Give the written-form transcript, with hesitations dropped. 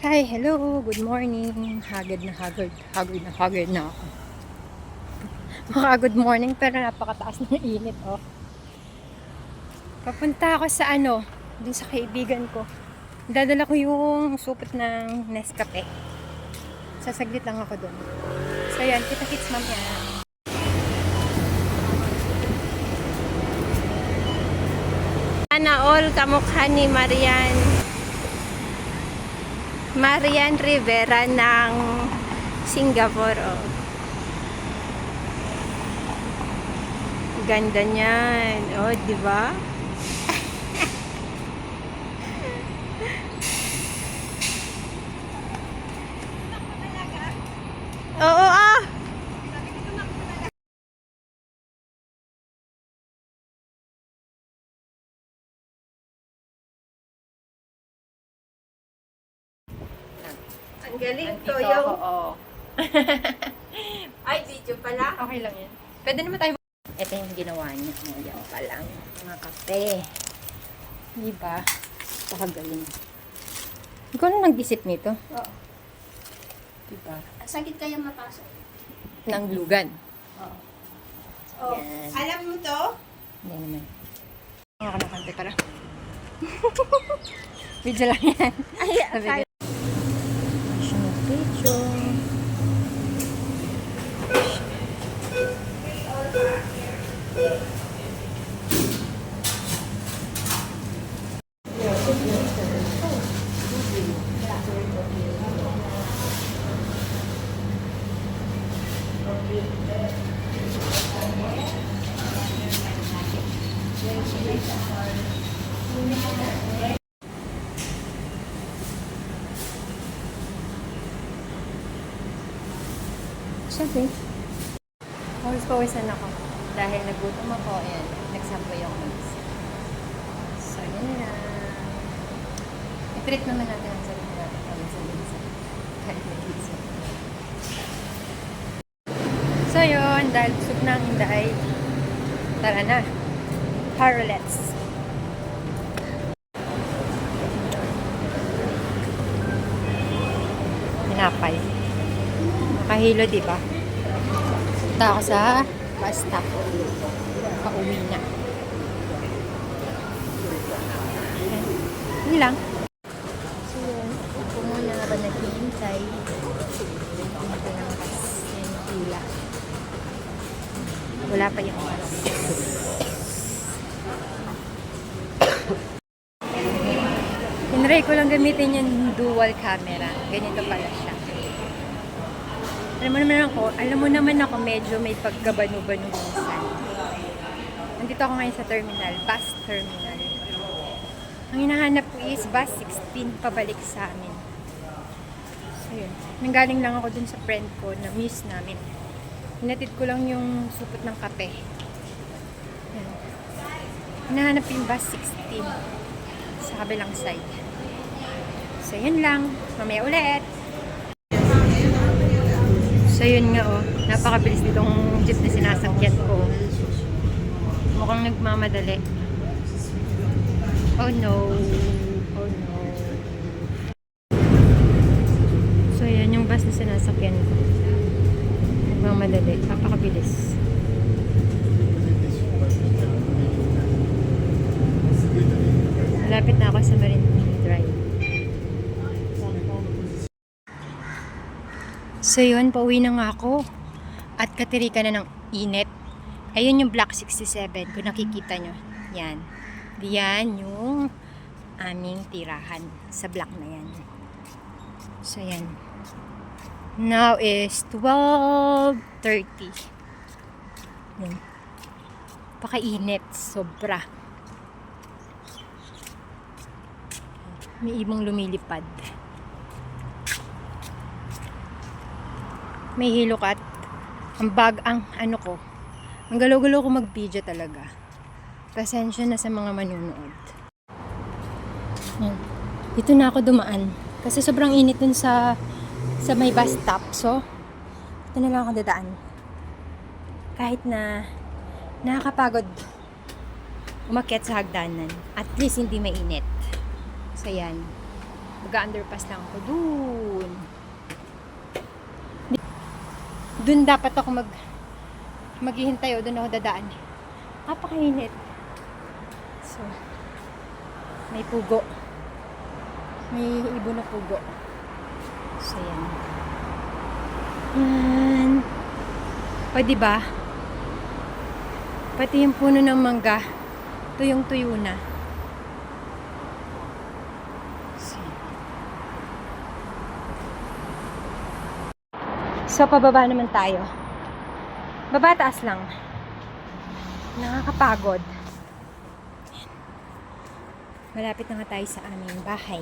Hi, hello, good morning. Hagod na ako. Good morning pero napakataas ng init, oh. Papunta ako sa dun sa kaibigan ko. Dadala ko yung supot ng Nescafe. Sasaglit lang ako dun. So yan, kita-kits mamaya. Sana all kamukha ni Marian Rivera ng Singapore, oh. Ganda niyan. Oh, di ba? Oo, ah. Ang galing, Nandito Toyo. ako, oh. Ay, video pala. Okay lang yan. Pwede naman tayo. Ito yung ginawa niya. Ngayon pa lang. Mga kape. Diba? Pakagaling. Ikaw na nag-isip nito. Oo. Diba? Sakit kaya mapasok. Ng lugan. Oo. Oh, Yan. alam mo to? Hindi naman. Mga kanakante para. Video lang yan. Ay, Sabi ko. Picture. Siyempre. Pawis-pawisan ako. Dahil nagutom ako, ayan, nagsampoy ako ng isa. So, yun na. I-treat naman natin ang sarili natin kami sa minsa. Kahit may pizza. So, yun, dahil soup na ang hinday, tara na. Harolets. Pinapay. Makahilo, di ba? Punta ako sa bus stop. Pauwi na. Yun lang. So, yun. Upo muna habang naghihintay. Hintay ng bus. Yan yung pila. Wala pa yung bus. Tinry ko lang gamitin yung dual camera. Ganito pala siya. Alam mo naman ako medyo may pagkabanu-banu minsan. Nandito ako ngayon sa terminal, bus terminal. Ang hinahanap ko is bus 16 pabalik sa amin. So yun, nanggaling lang ako dun sa friend ko na miss namin. Hinatid ko lang yung supot ng kape. Yan. Hinahanap yung bus 16 sa kabilang side. So yun lang, mamaya ulit. So yun nga, oh, napakabilis nitong jeep na sinasakyan ko. Mukhang nagmamadali. Oh no. Oh no. So yan yung bus na sinasakyan ko. Nagmamadali. Napakabilis. Malapit na ako sa Marine Drive. So yun, pauwi na nga ako. At katirika na ng init. Ayun yung Block 67. Kung nakikita nyo. Yan. Yan yung aming tirahan sa block na yan. So yan. Now is 12:30. Yan. Pakainit. Sobra. May ibang lumilipad. May hilok at ang galaw-galaw ko mag-video talaga. Pasensya na sa mga manunood. Yan. Dito na ako dumaan. Kasi sobrang init dun sa may bus stop. So, ito na lang ako dadaan. Kahit na nakakapagod umakyat sa hagdanan. At least hindi mainit. So, yan. Mag-underpass lang ako dun. Dun dapat ako maghihintay o dun ako dadaan. Napakainit. So, may pugo. May ibon na pugo. So, yan. Yan. O, diba? Pati yung puno ng mangga, tuyong-tuyo na. So, pababa naman tayo. Baba, taas lang. Nakakapagod. Malapit na nga tayo sa aming bahay.